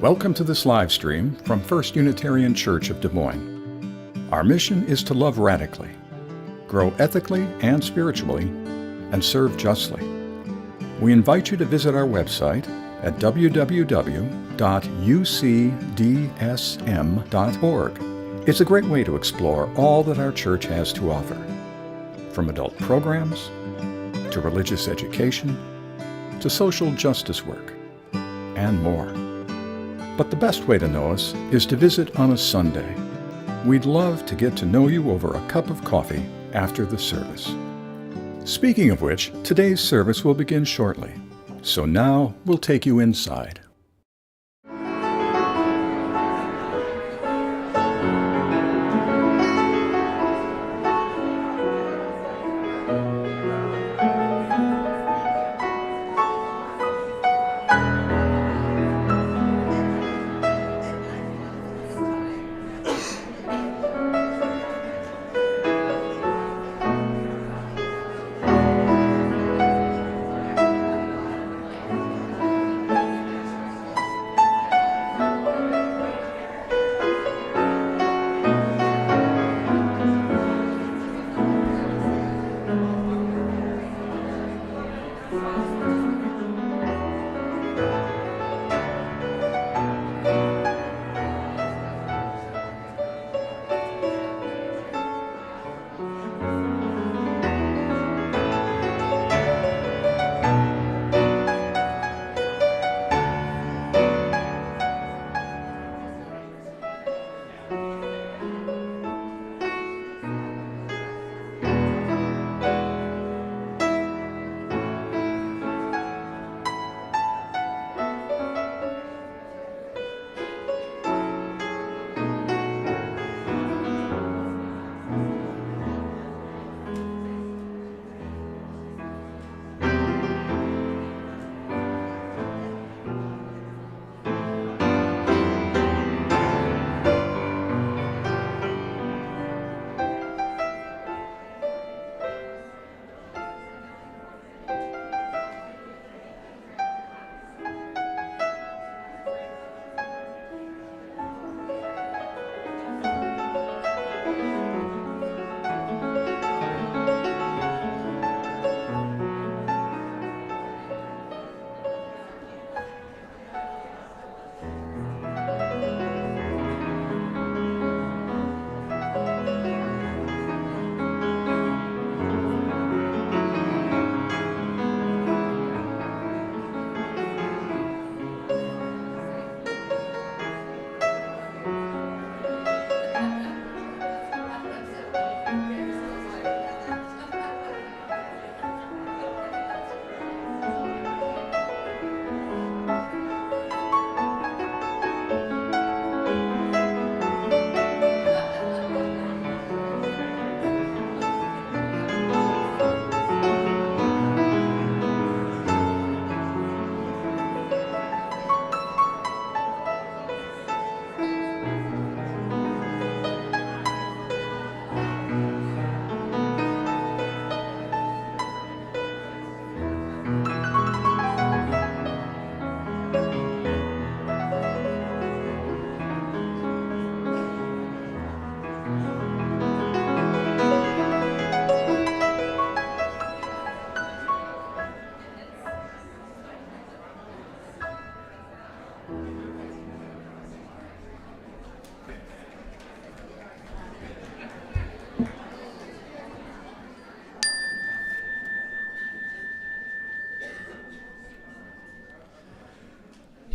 Welcome to this live stream from First Unitarian Church of Des Moines. Our mission is to love radically, grow ethically and spiritually, and serve justly. We invite you to visit our website at www.ucdsm.org. It's a great way to explore all that our church has to offer, from adult programs, to religious education, to social justice work, and more. But the best way to know us is to visit on a Sunday. We'd love to get to know you over a cup of coffee after the service. Speaking of which, today's service will begin shortly. So now we'll take you inside.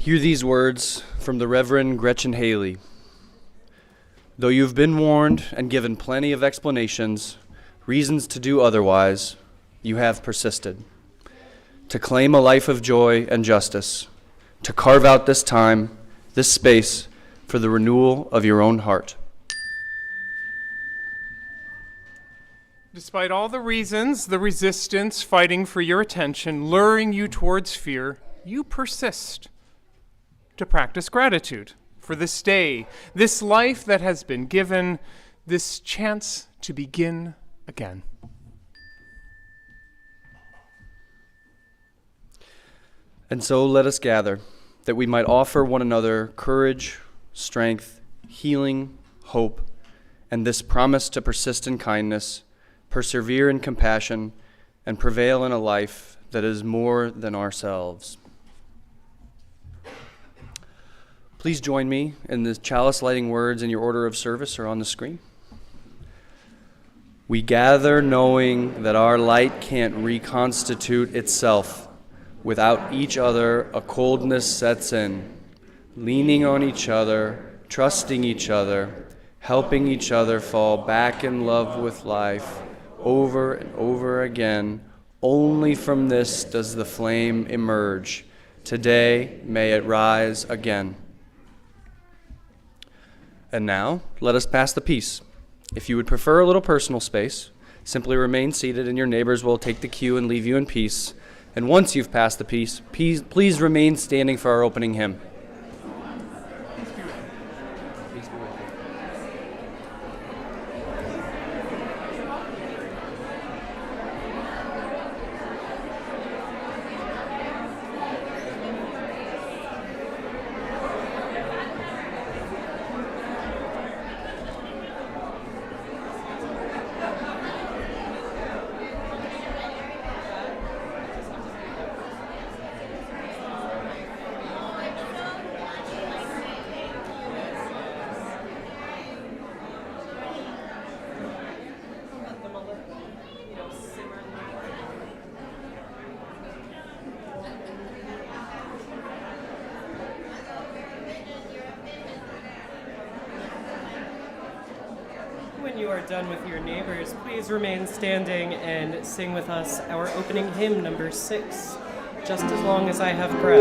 Hear these words from the Reverend Gretchen Haley. Though you've been warned and given plenty of explanations, reasons to do otherwise, you have persisted. To claim a life of joy and justice, to carve out this time, this space, for the renewal of your own heart. Despite all the reasons, the resistance fighting for your attention, luring you towards fear, you persist to practice gratitude for this day, this life that has been given, this chance to begin again. And so let us gather, that we might offer one another courage, strength, healing, hope, and this promise to persist in kindness, persevere in compassion, and prevail in a life that is more than ourselves. Please join me in the chalice lighting words in your order of service or on the screen. We gather knowing that our light can't reconstitute itself. Without each other, a coldness sets in. Leaning on each other, trusting each other, helping each other fall back in love with life over and over again. Only from this does the flame emerge. Today, may it rise again. And now, let us pass the peace. If you would prefer a little personal space, simply remain seated and your neighbors will take the cue and leave you in peace. And once you've passed the peace, please remain standing for our opening hymn. When you are done with your neighbors, please remain standing and sing with us our opening hymn, number 6, Just as Long as I Have Breath.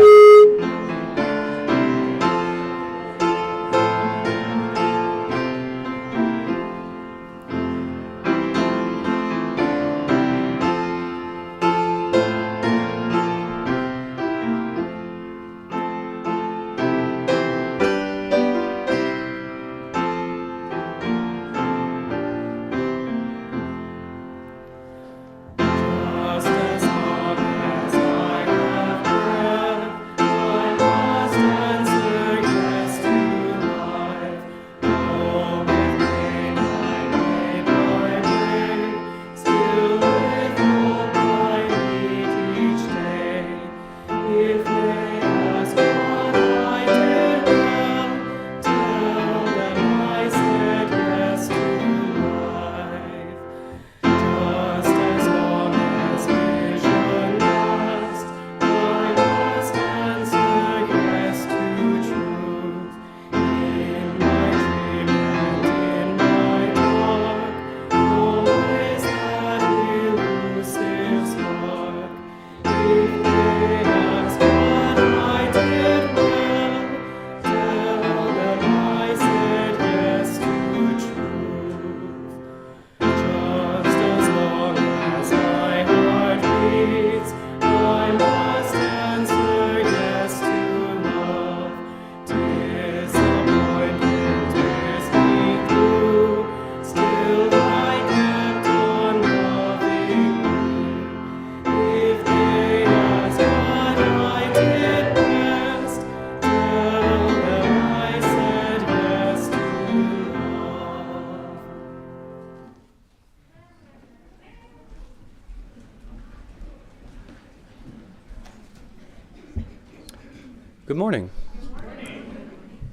Good morning.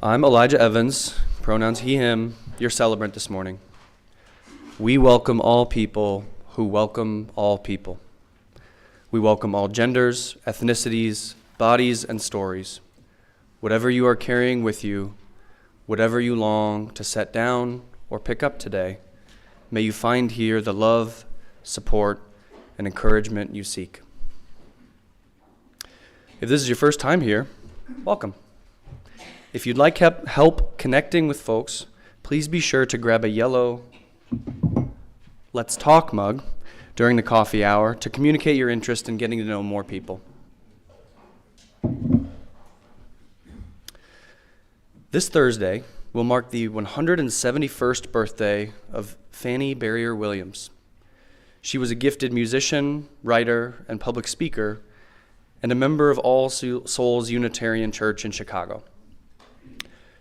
I'm Elijah Evans, pronouns he, him, your celebrant this morning. We welcome all people who welcome all people. We welcome all genders, ethnicities, bodies, and stories. Whatever you are carrying with you, whatever you long to set down or pick up today, may you find here the love, support, and encouragement you seek. If this is your first time here, welcome. If you'd like help connecting with folks, please be sure to grab a yellow Let's Talk mug during the coffee hour to communicate your interest in getting to know more people. This Thursday will mark the 171st birthday of Fannie Barrier Williams. She was a gifted musician, writer, and public speaker, and a member of All Souls Unitarian Church in Chicago.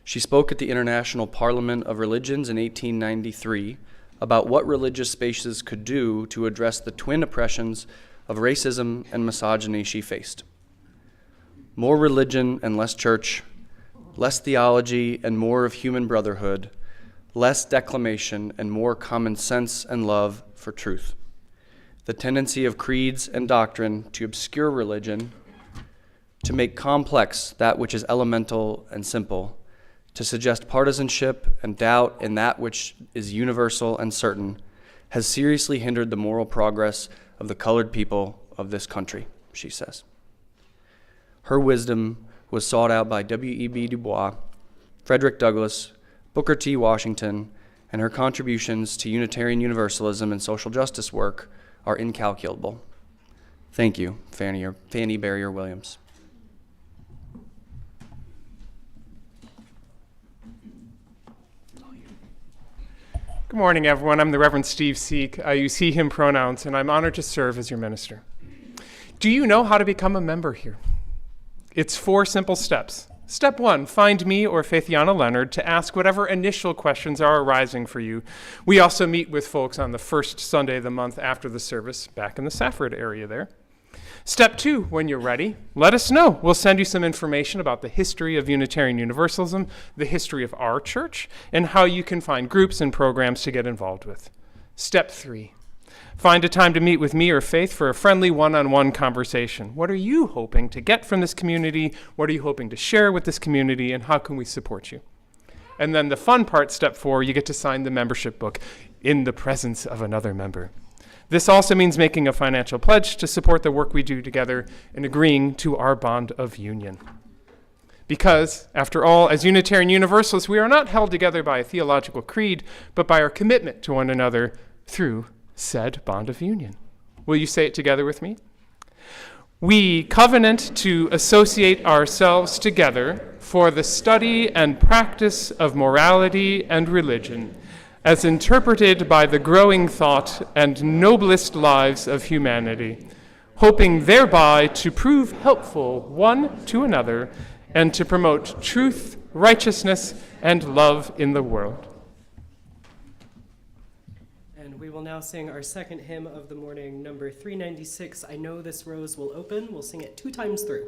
She spoke at the International Parliament of Religions in 1893 about what religious spaces could do to address the twin oppressions of racism and misogyny she faced. More religion and less church, less theology and more of human brotherhood, less declamation and more common sense and love for truth. The tendency of creeds and doctrine to obscure religion, to make complex that which is elemental and simple, to suggest partisanship and doubt in that which is universal and certain, has seriously hindered the moral progress of the colored people of this country, she says. Her wisdom was sought out by W.E.B. Du Bois, Frederick Douglass, Booker T. Washington, and her contributions to Unitarian Universalism and social justice work are incalculable. Thank you, Fanny Barrier Williams. Good morning, everyone. I'm the Reverend Steve Seek. I use he, him pronouns, and I'm honored to serve as your minister. Do you know how to become a member here? It's 4 simple steps. Step 1, find me or Faithiana Leonard to ask whatever initial questions are arising for you. We also meet with folks on the first Sunday of the month after the service, back in the Safford area there. Step 2, when you're ready, let us know. We'll send you some information about the history of Unitarian Universalism, the history of our church, and how you can find groups and programs to get involved with. Step 3, find a time to meet with me or Faith for a friendly one-on-one conversation. What are you hoping to get from this community? What are you hoping to share with this community? And how can we support you? And then the fun part, step 4, you get to sign the membership book in the presence of another member. This also means making a financial pledge to support the work we do together and agreeing to our bond of union. Because, after all, as Unitarian Universalists, we are not held together by a theological creed, but by our commitment to one another through said bond of union. Will you say it together with me? We covenant to associate ourselves together for the study and practice of morality and religion, as interpreted by the growing thought and noblest lives of humanity, hoping thereby to prove helpful one to another and to promote truth, righteousness, and love in the world. And we will now sing our second hymn of the morning, number 396, I Know This Rose Will Open. We'll sing it 2 times through.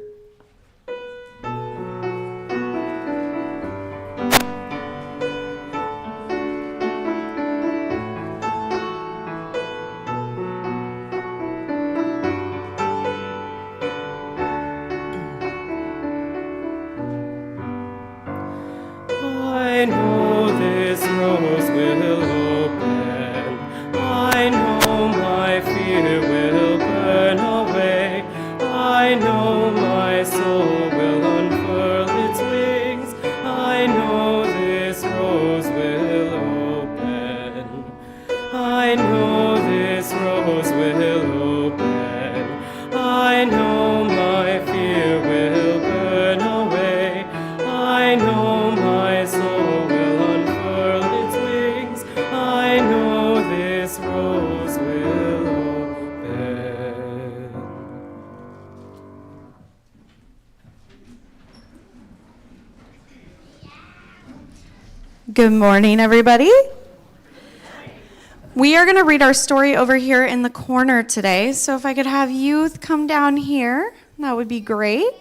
I know this rose will open. I know my fear will burn away. I know my soul will unfurl its wings. I know this rose will open. I know this rose will open. I know my fear will burn away. I know my soul will unfurl its wings. I know this rose will open. Good morning, everybody. We are going to read our story over here in the corner today. So if I could have youth come down here, that would be great.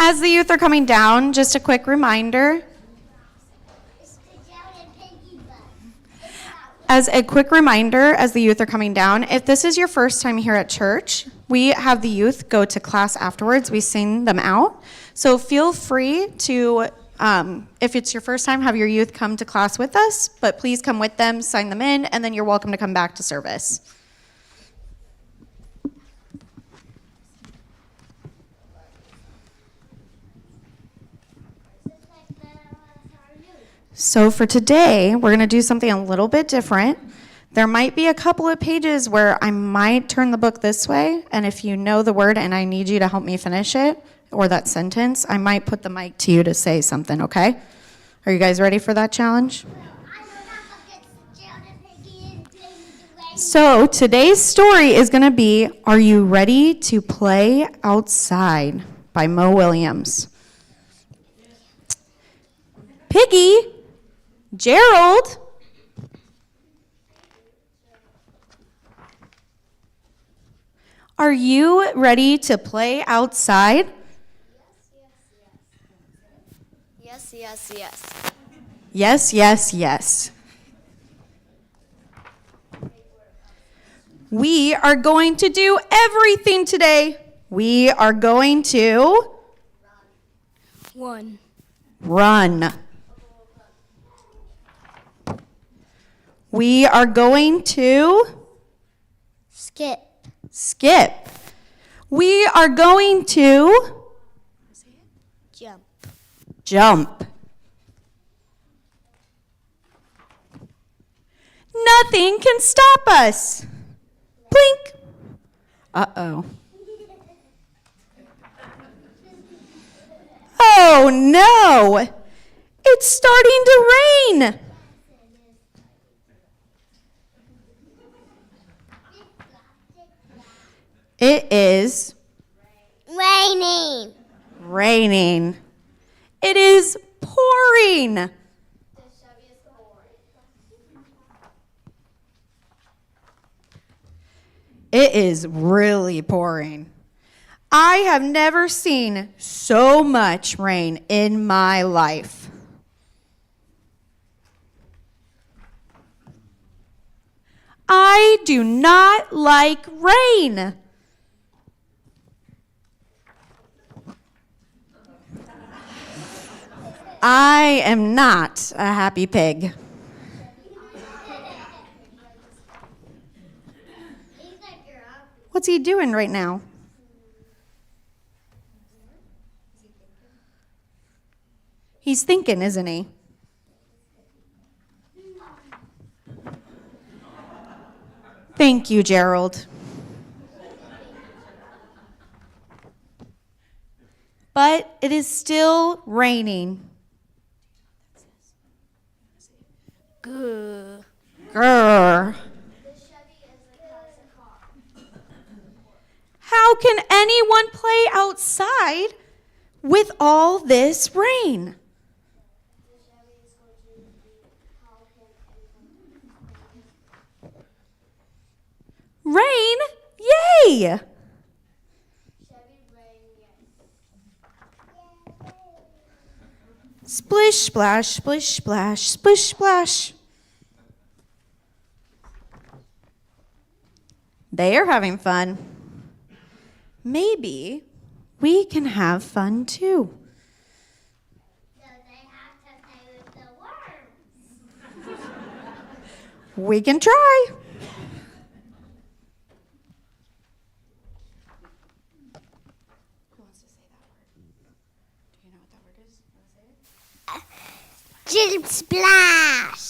As the youth are coming down, just a quick reminder. As the youth are coming down, if this is your first time here at church, we have the youth go to class afterwards. We sing them out. So feel free to, if it's your first time, have your youth come to class with us, but please come with them, sign them in, and then you're welcome to come back to service. So for today, we're going to do something a little bit different. There might be a couple of pages where I might turn the book this way, and if you know the word and I need you to help me finish it, or that sentence, I might put the mic to you to say something, okay? Are you guys ready for that challenge? So today's story is going to be Are You Ready to Play Outside by Mo Williams. Piggy, Gerald, are you ready to play outside? Yes, yes, yes. Yes, yes, yes. We are going to do everything today. We are going to One. run. We are going to Skip. skip. We are going to Jump. jump. Nothing can stop us. Blink. Uh-oh. Oh no! It's starting to rain. It is Raining. raining. It is pouring. It is really pouring. I have never seen so much rain in my life. I do not like rain. I am not a happy pig. What's he doing right now? He's thinking, isn't he? Thank you, Gerald. But it is still raining. Good. Grr. How can anyone play outside with all this rain? Rain? Yay! Splish, splash, splish, splash, splish, splash. They are having fun. Maybe we can have fun too. So they have to play with the worms. We can try. Who wants to say that word? Do you know what that word is? Want to say it? Jump splash.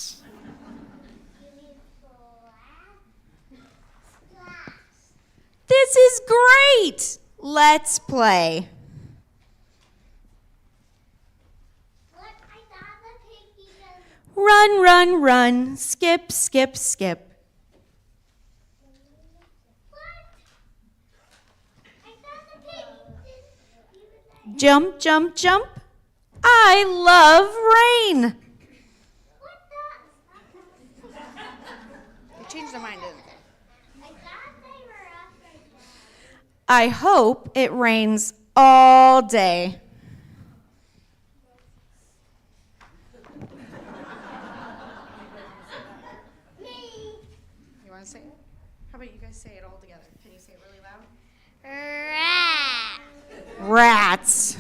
This is great. Let's play. Run, run, run. Skip, skip, skip. Jump, jump, jump. I love rain. They changed their mind, didn't they? I hope it rains all day. You want to say it? How about you guys say it all together? Can you say it really loud? Rat. Rats.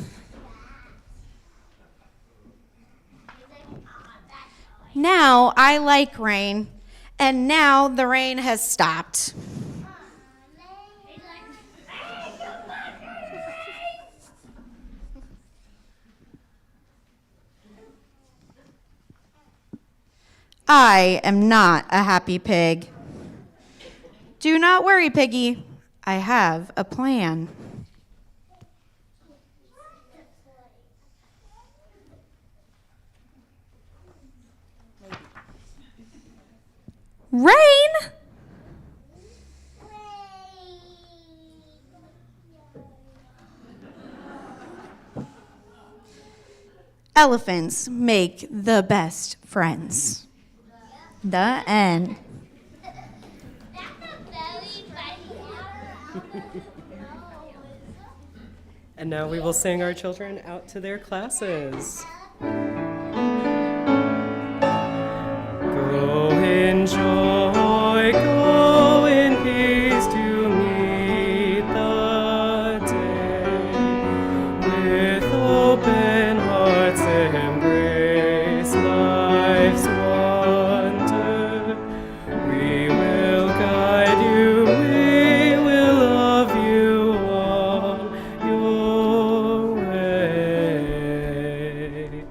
Now I like rain, and now the rain has stopped. I am not a happy pig. Do not worry, Piggy. I have a plan. Rain? Elephants make the best friends. The end. That's a very funny one. And now we will sing our children out to their classes. Go in joy, go in peace to meet the day. With open hearts embrace life's wonder. We will guide you, we will love you all your way.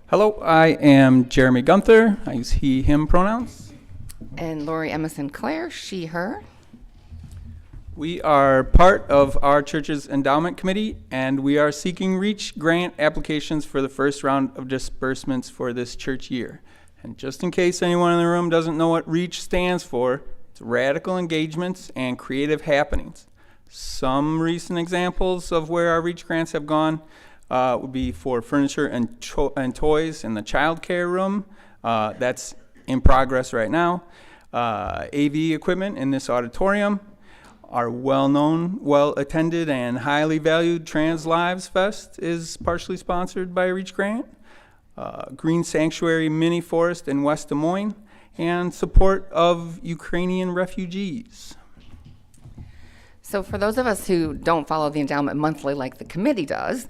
Hello, I am Jeremy Gunther. I use he, him pronouns. And Lori Emma Sinclair, she, her. We are part of our church's endowment committee, and we are seeking REACH grant applications for the first round of disbursements for this church year. And just in case anyone in the room doesn't know what REACH stands for, it's Radical Engagements and Creative Happenings. Some recent examples of where our REACH grants have gone would be for furniture and toys in the child care room. That's in progress right now. AV equipment in this auditorium. Our well-known, well-attended, and highly valued Trans Lives Fest is partially sponsored by a REACH grant. Green Sanctuary Mini Forest in West Des Moines, and support of Ukrainian refugees. So for those of us who don't follow the endowment monthly like the committee does,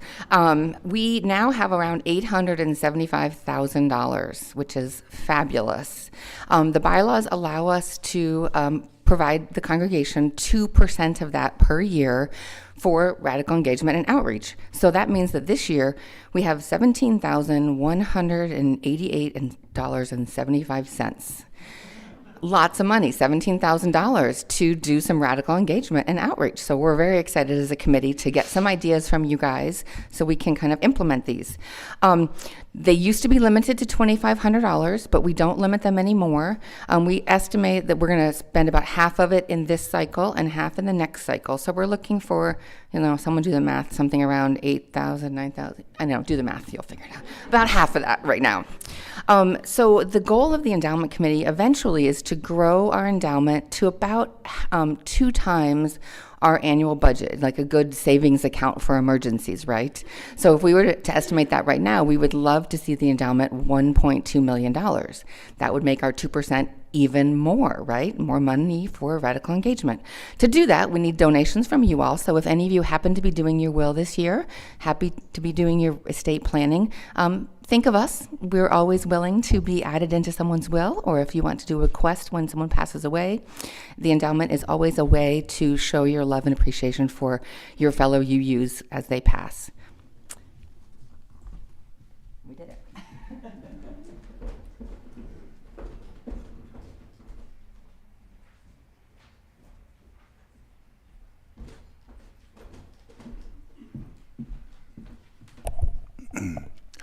we now have around $875,000, which is fabulous. The bylaws allow us to provide the congregation 2% of that per year for radical engagement and outreach. So that means that this year we have $17,188.75. Lots of money, $17,000 to do some radical engagement and outreach. So we're very excited as a committee to get some ideas from you guys so we can kind of implement these. They used to be limited to $2,500, but we don't limit them anymore. We estimate that we're going to spend about half of it in this cycle and half in the next cycle. So we're looking for, someone do the math, something around 8,000, 9,000. I know, do the math, you'll figure it out. About half of that right now. So the goal of the endowment committee eventually is to grow our endowment to about 2 times our annual budget, like a good savings account for emergencies, right? So if we were to estimate that right now, we would love to see the endowment $1.2 million. That would make our 2% even more, right? More money for radical engagement. To do that, we need donations from you all. So if any of you happen to be doing your will this year, happy to be doing your estate planning, think of us. We're always willing to be added into someone's will, or if you want to do a request when someone passes away, the endowment is always a way to show your love and appreciation for your fellow UUs as they pass. We did it.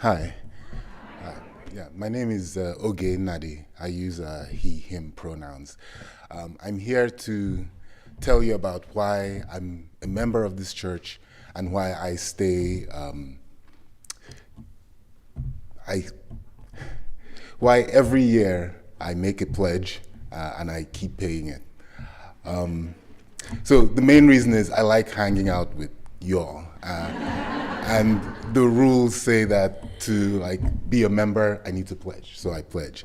Hi. Yeah, my name is Oge Nadi. I use he, him pronouns. I'm here to tell you about why I'm a member of this church and why I stay, why every year I make a pledge and I keep paying it. So the main reason is I like hanging out with y'all. And the rules say that to be a member, I need to pledge, so I pledge.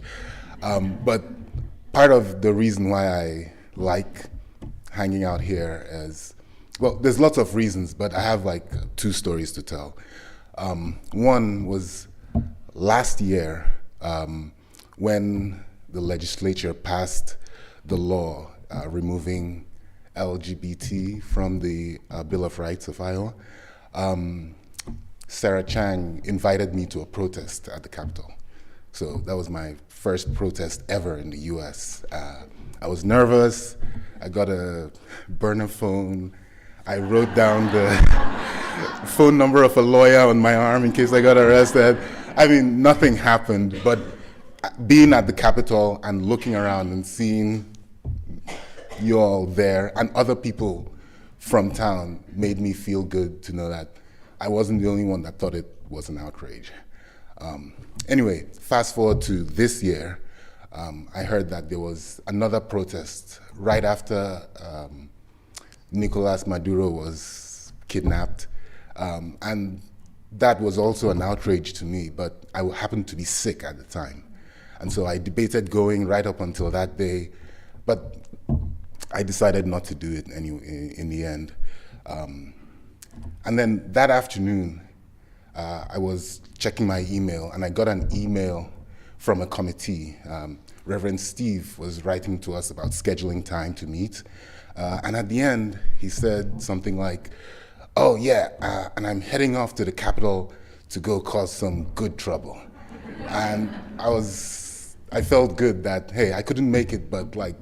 But part of the reason why I like hanging out here is, well, there's lots of reasons, but I have 2 stories to tell. One was last year when the legislature passed the law removing LGBT from the Bill of Rights of Iowa. Sarah Chang invited me to a protest at the Capitol. So that was my first protest ever in the US. I was nervous. I got a burner phone. I wrote down the phone number of a lawyer on my arm in case I got arrested. I mean, nothing happened, but being at the Capitol and looking around and seeing you all there and other people from town made me feel good to know that I wasn't the only one that thought it was an outrage. Anyway, fast forward to this year, I heard that there was another protest right after Nicolas Maduro was kidnapped, and that was also an outrage to me, but I happened to be sick at the time. And so I debated going right up until that day, but I decided not to do it anyway in the end. And then that afternoon, I was checking my email, and I got an email from a committee. Reverend Steve was writing to us about scheduling time to meet. And at the end, he said something like, "Oh yeah, and I'm heading off to the Capitol to go cause some good trouble." And I felt good that, hey, I couldn't make it, but like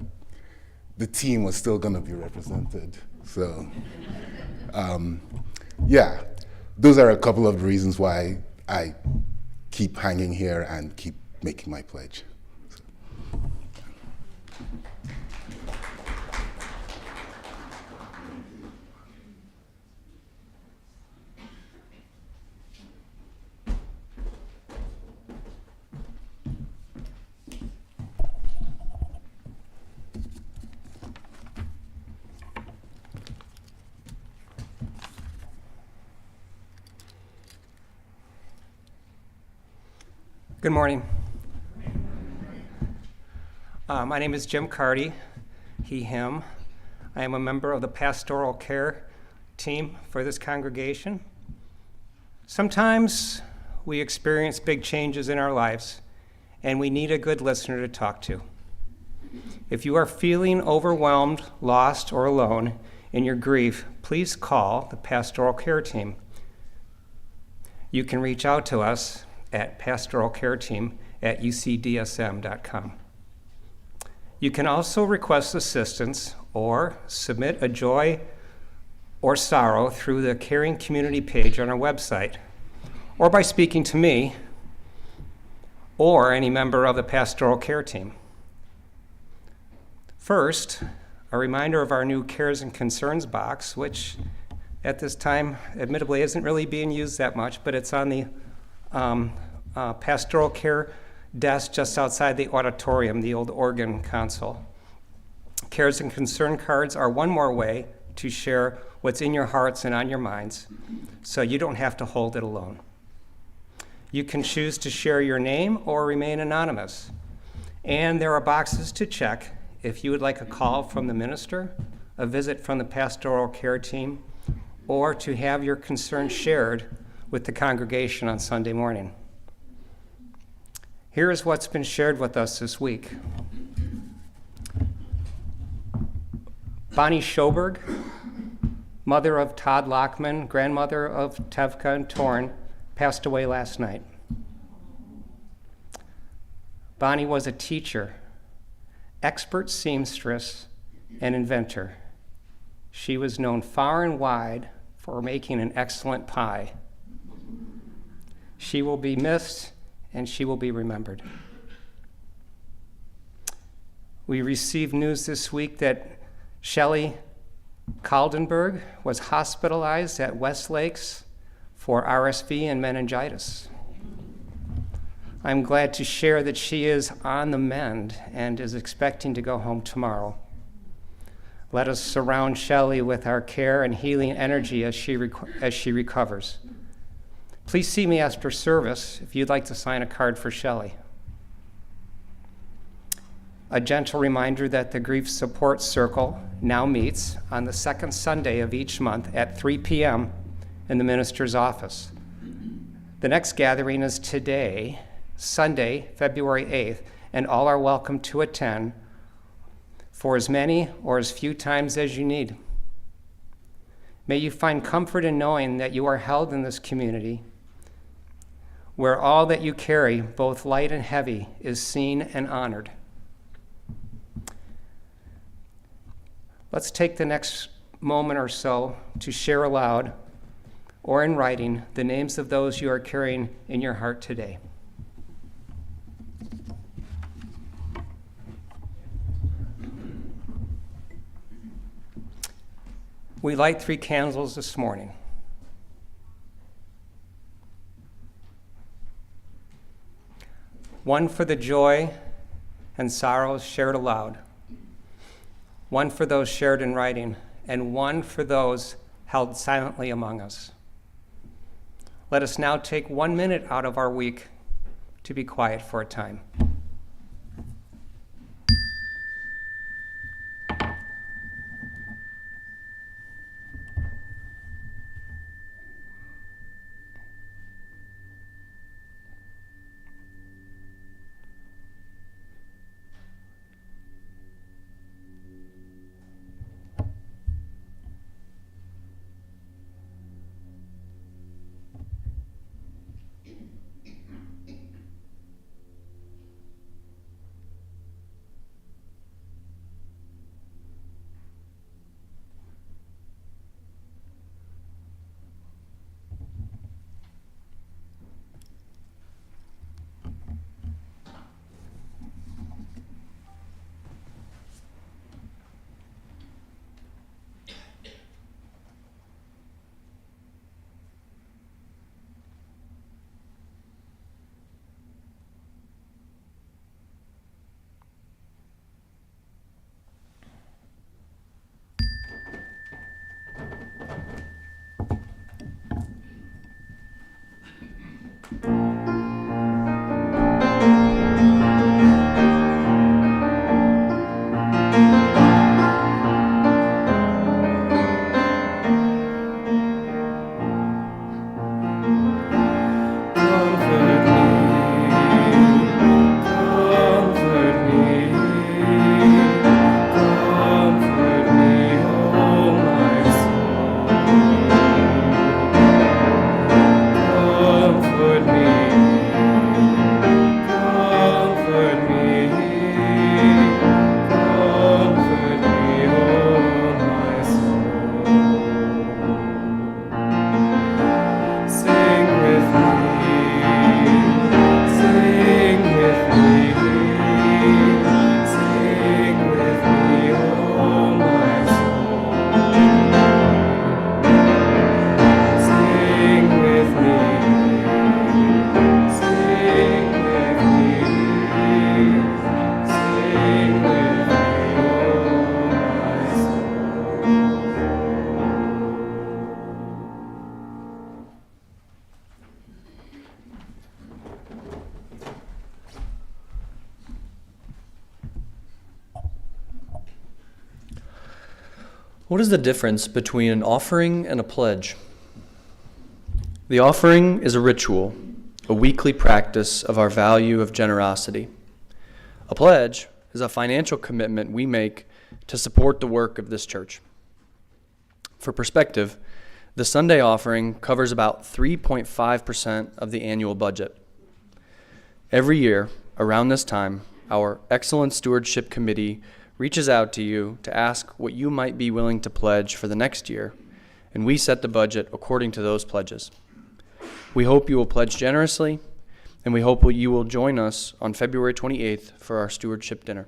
the team was still gonna be represented. So yeah, those are a couple of reasons why I keep hanging here and keep making my pledge. Good morning. My name is Jim Carty, he, him. I am a member of the pastoral care team for this congregation. Sometimes we experience big changes in our lives, and we need a good listener to talk to. If you are feeling overwhelmed, lost, or alone in your grief, please call the pastoral care team. You can reach out to us at pastoralcareteam@ucdsm.com. You can also request assistance or submit a joy or sorrow through the Caring Community page on our website, or by speaking to me or any member of the pastoral care team. First, a reminder of our new Cares and Concerns box, which at this time, admittedly, isn't really being used that much, but it's on the pastoral care desk just outside the auditorium, the old organ console. Cares and concern cards are one more way to share what's in your hearts and on your minds, so you don't have to hold it alone. You can choose to share your name or remain anonymous. And there are boxes to check if you would like a call from the minister, a visit from the pastoral care team, or to have your concerns shared with the congregation on Sunday morning. Here is what's been shared with us this week. Bonnie Schoberg, mother of Todd Lockman, grandmother of Tevka and Torn, passed away last night. Bonnie was a teacher, expert seamstress, and inventor. She was known far and wide for making an excellent pie. She will be missed, and she will be remembered. We received news this week that Shelley Kaldenberg was hospitalized at Westlakes for RSV and meningitis. I'm glad to share that she is on the mend and is expecting to go home tomorrow. Let us surround Shelley with our care and healing energy as she recovers. Please see me after service if you'd like to sign a card for Shelley. A gentle reminder that the Grief Support Circle now meets on the second Sunday of each month at 3 p.m. in the minister's office. The next gathering is today, Sunday, February 8th, and all are welcome to attend for as many or as few times as you need. May you find comfort in knowing that you are held in this community where all that you carry, both light and heavy, is seen and honored. Let's take the next moment or so to share aloud or in writing the names of those you are carrying in your heart today. We light 3 candles this morning. One for the joy and sorrows shared aloud, one for those shared in writing, and one for those held silently among us. Let us now take 1 minute out of our week to be quiet for a time. What is the difference between an offering and a pledge? The offering is a ritual, a weekly practice of our value of generosity. A pledge is a financial commitment we make to support the work of this church. For perspective, the Sunday offering covers about 3.5% of the annual budget. Every year, around this time, our Excellent Stewardship Committee reaches out to you to ask what you might be willing to pledge for the next year, and we set the budget according to those pledges. We hope you will pledge generously, and we hope you will join us on February 28th for our stewardship dinner.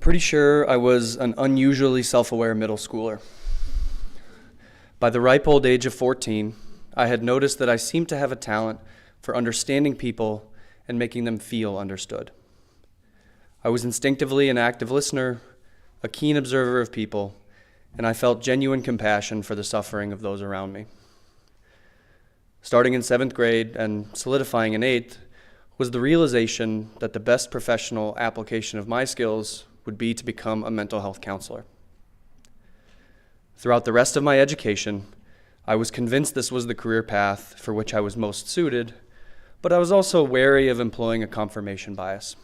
pretty sure I was an unusually self-aware middle schooler. By the ripe old age of 14, I had noticed that I seemed to have a talent for understanding people and making them feel understood. I was instinctively an active listener, a keen observer of people, and I felt genuine compassion for the suffering of those around me. Starting in 7th grade and solidifying in 8th was the realization that the best professional application of my skills would be to become a mental health counselor. Throughout the rest of my education, I was convinced this was the career path for which I was most suited, but I was also wary of employing a confirmation bias.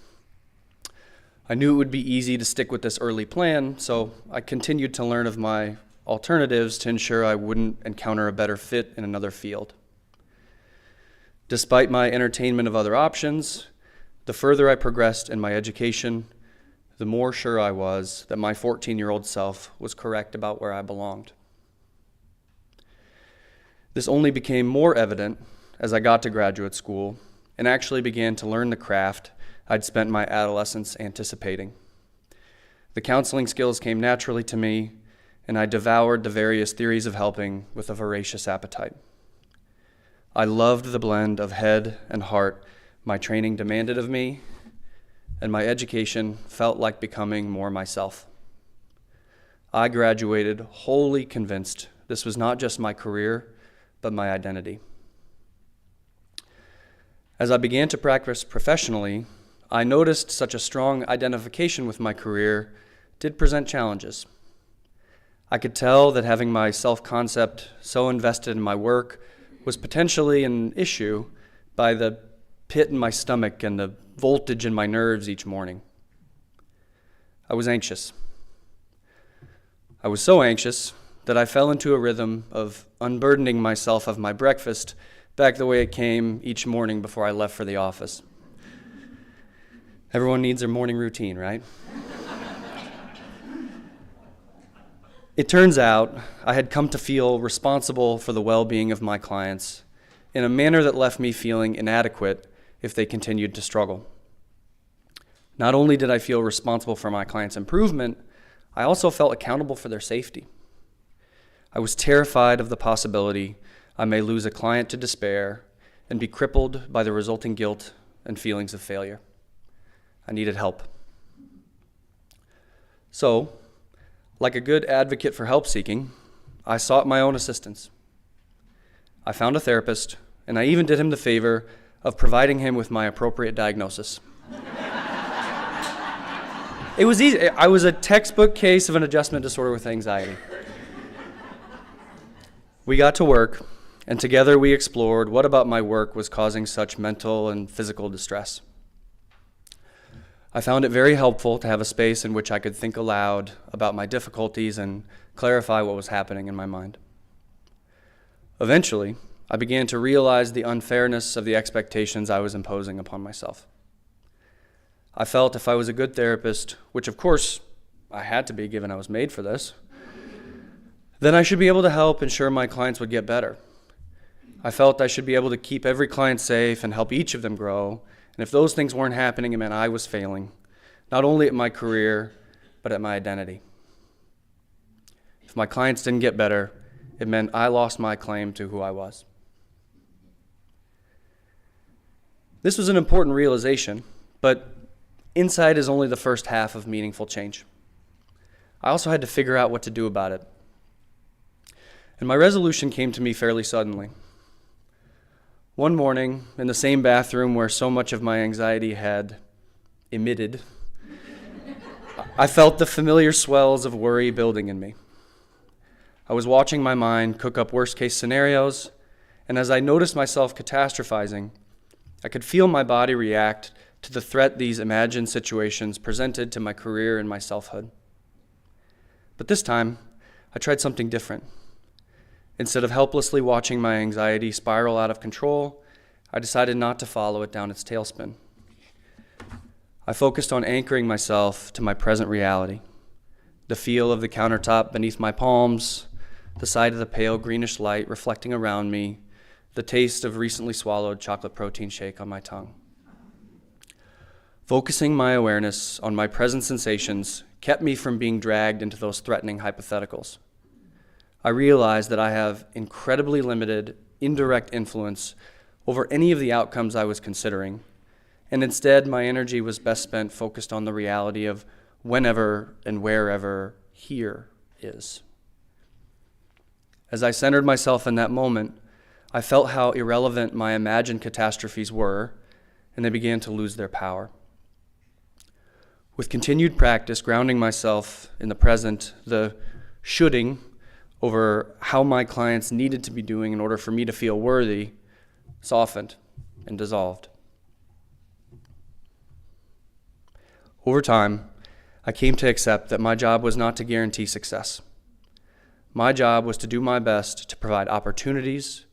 I knew it would be easy to stick with this early plan, so I continued to learn of my alternatives to ensure I wouldn't encounter a better fit in another field. Despite my entertainment of other options, the further I progressed in my education, the more sure I was that my 14-year-old self was correct about where I belonged. This only became more evident as I got to graduate school and actually began to learn the craft I'd spent my adolescence anticipating. The counseling skills came naturally to me, and I devoured the various theories of helping with a voracious appetite. I loved the blend of head and heart my training demanded of me, and my education felt like becoming more myself. I graduated wholly convinced this was not just my career, but my identity. As I began to practice professionally, I noticed such a strong identification with my career did present challenges. I could tell that having my self-concept so invested in my work was potentially an issue by the pit in my stomach and the voltage in my nerves each morning. I was anxious. I was so anxious that I fell into a rhythm of unburdening myself of my breakfast back the way it came each morning before I left for the office. Everyone needs their morning routine, right? It turns out I had come to feel responsible for the well-being of my clients in a manner that left me feeling inadequate if they continued to struggle. Not only did I feel responsible for my clients' improvement, I also felt accountable for their safety. I was terrified of the possibility I may lose a client to despair and be crippled by the resulting guilt and feelings of failure. I needed help. So, like a good advocate for help seeking, I sought my own assistance. I found a therapist, and I even did him the favor of providing him with my appropriate diagnosis. It was easy. I was a textbook case of an adjustment disorder with anxiety. We got to work, and together we explored what about my work was causing such mental and physical distress. I found it very helpful to have a space in which I could think aloud about my difficulties and clarify what was happening in my mind. Eventually, I began to realize the unfairness of the expectations I was imposing upon myself. I felt if I was a good therapist, which of course I had to be given I was made for this, then I should be able to help ensure my clients would get better. I felt I should be able to keep every client safe and help each of them grow. And if those things weren't happening, it meant I was failing, not only at my career, but at my identity. If my clients didn't get better, it meant I lost my claim to who I was. This was an important realization, but insight is only the first half of meaningful change. I also had to figure out what to do about it. And my resolution came to me fairly suddenly. One morning, in the same bathroom where so much of my anxiety had emitted, I felt the familiar swells of worry building in me. I was watching my mind cook up worst-case scenarios, and as I noticed myself catastrophizing, I could feel my body react to the threat these imagined situations presented to my career and my selfhood. But this time, I tried something different. Instead of helplessly watching my anxiety spiral out of control, I decided not to follow it down its tailspin. I focused on anchoring myself to my present reality, the feel of the countertop beneath my palms, the sight of the pale greenish light reflecting around me, the taste of recently swallowed chocolate protein shake on my tongue. Focusing my awareness on my present sensations kept me from being dragged into those threatening hypotheticals. I realized that I have incredibly limited indirect influence over any of the outcomes I was considering, and instead my energy was best spent focused on the reality of whenever and wherever here is. As I centered myself in that moment, I felt how irrelevant my imagined catastrophes were, and they began to lose their power. With continued practice, grounding myself in the present, the shoulding over how my clients needed to be doing in order for me to feel worthy softened and dissolved. Over time, I came to accept that my job was not to guarantee success. My job was to do my best to provide opportunities,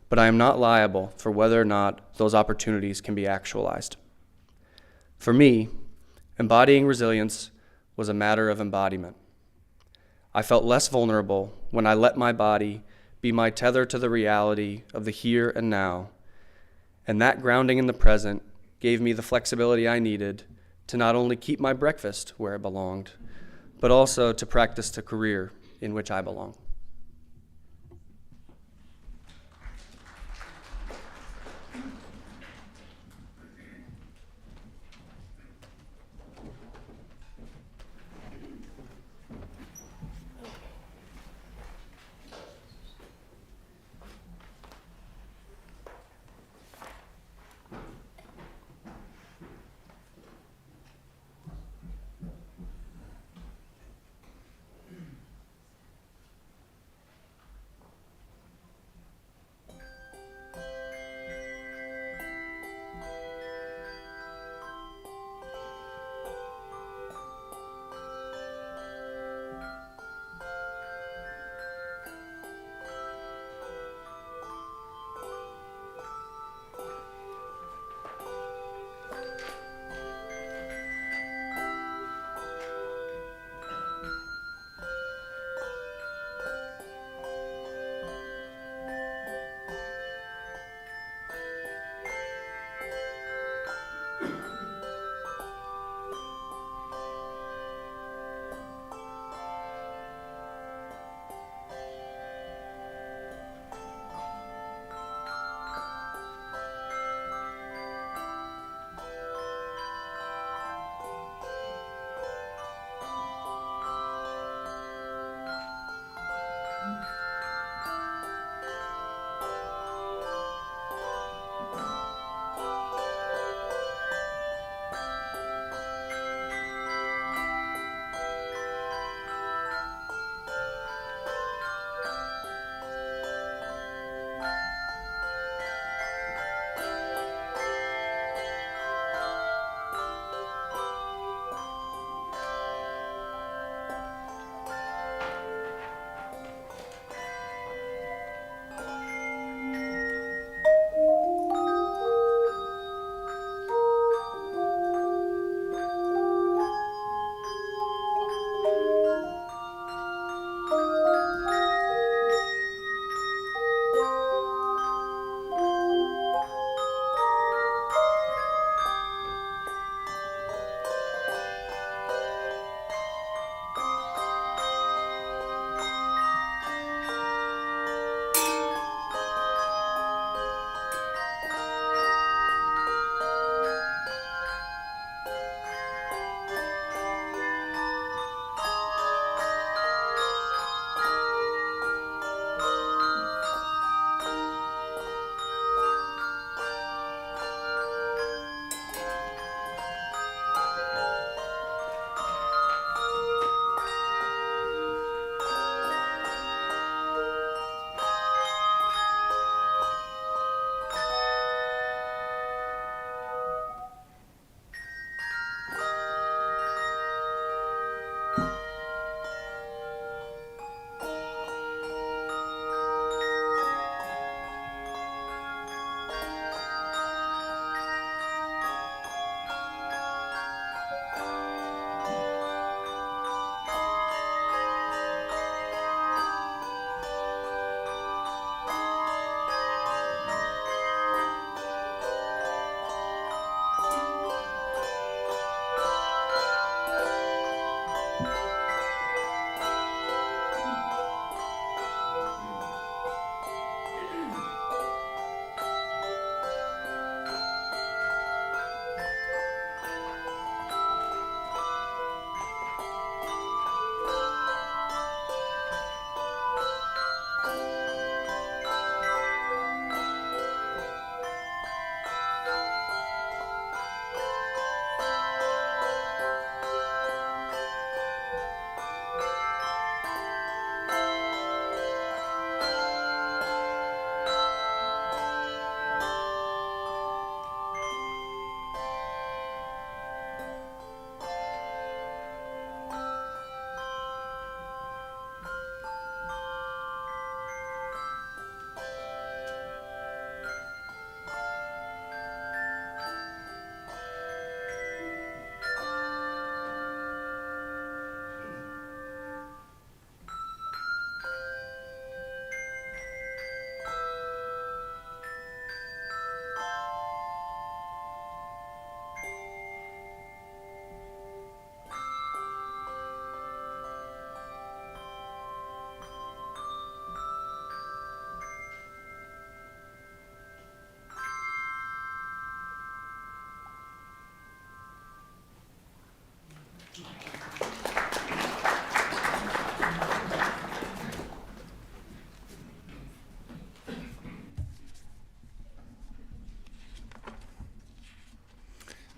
but I am not liable for whether or not those opportunities can be actualized. For me, embodying resilience was a matter of embodiment. I felt less vulnerable when I let my body be my tether to the reality of the here and now, and that grounding in the present gave me the flexibility I needed to not only keep my breakfast where it belonged, but also to practice the career in which I belong.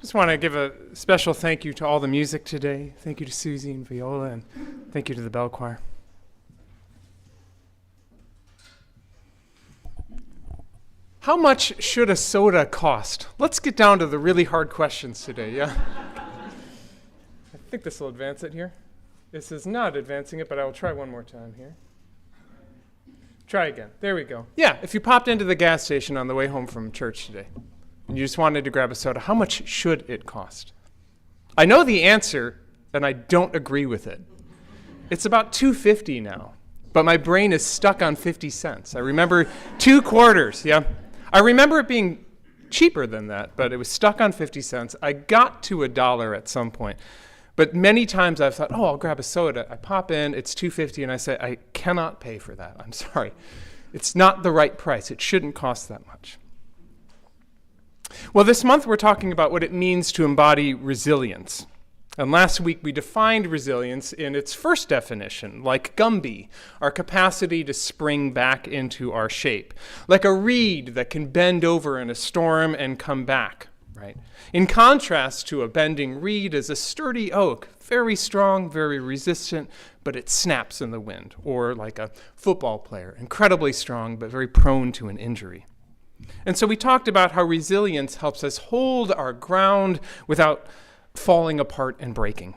Just want to give a special thank you to all the music today. Thank you to Susie and Viola, and thank you to the bell choir. How much should a soda cost? Let's get down to the really hard questions today, yeah? I think this will advance it here. This is not advancing it, but I will try one more time here. Try again. There we go. Yeah, if you popped into the gas station on the way home from church today, and you just wanted to grab a soda, how much should it cost? I know the answer, and I don't agree with it. It's about $2.50 now, but my brain is stuck on 50 cents. I remember 2 quarters, yeah? I remember it being cheaper than that, but it was stuck on 50 cents. I got to $1 at some point. But many times I've thought, I'll grab a soda. I pop in, it's $2.50, and I say, I cannot pay for that. I'm sorry. It's not the right price. It shouldn't cost that much. Well, this month we're talking about what it means to embody resilience. And last week we defined resilience in its first definition, like Gumby, our capacity to spring back into our shape, like a reed that can bend over in a storm and come back, right? In contrast to a bending reed is a sturdy oak, very strong, very resistant, but it snaps in the wind, or like a football player, incredibly strong, but very prone to an injury. And so we talked about how resilience helps us hold our ground without falling apart and breaking.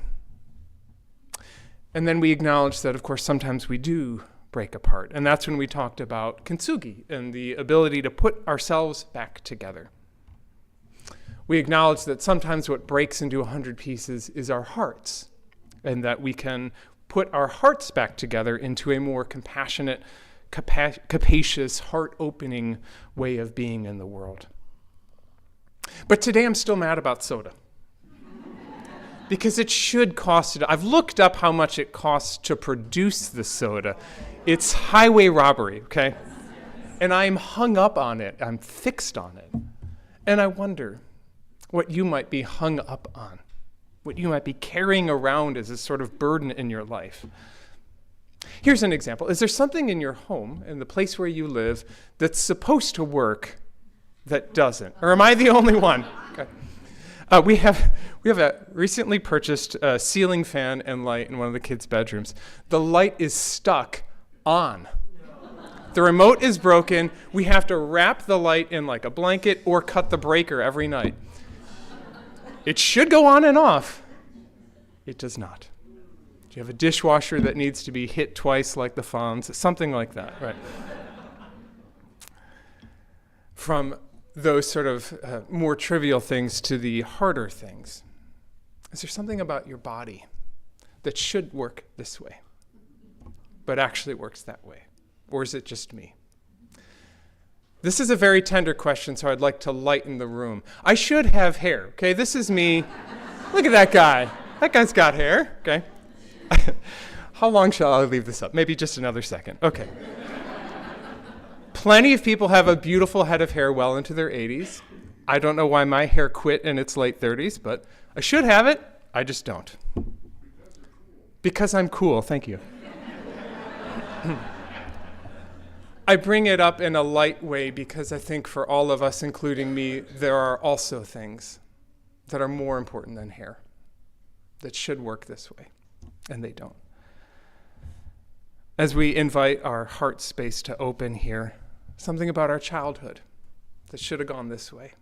And then we acknowledged that, of course, sometimes we do break apart. And that's when we talked about kintsugi and the ability to put ourselves back together. We acknowledged that sometimes what breaks into 100 pieces is our hearts, and that we can put our hearts back together into a more compassionate, capacious, heart-opening way of being in the world. But today I'm still mad about soda. Because it should cost it. I've looked up how much it costs to produce the soda. It's highway robbery, okay? And I'm hung up on it. I'm fixed on it. And I wonder what you might be hung up on, what you might be carrying around as a sort of burden in your life. Here's an example. Is there something in your home, in the place where you live, that's supposed to work that doesn't? Or am I the only one? Okay. We have a recently purchased ceiling fan and light in one of the kids' bedrooms. The light is stuck on. The remote is broken. We have to wrap the light in like a blanket or cut the breaker every night. It should go on and off. It does not. Do you have a dishwasher that needs to be hit twice like the Fonz? Something like that, right? From those sort of more trivial things to the harder things. Is there something about your body that should work this way, but actually works that way? Or is it just me? This is a very tender question, so I'd like to lighten the room. I should have hair, okay? This is me. Look at that guy. That guy's got hair, okay? How long shall I leave this up? Maybe just another second. Okay. Plenty of people have a beautiful head of hair well into their 80s. I don't know why my hair quit in its late 30s, but I should have it. I just don't. Because I'm cool. Thank you. I bring it up in a light way because I think for all of us, including me, there are also things that are more important than hair that should work this way, and they don't. As we invite our heart space to open here, something about our childhood that should have gone this way,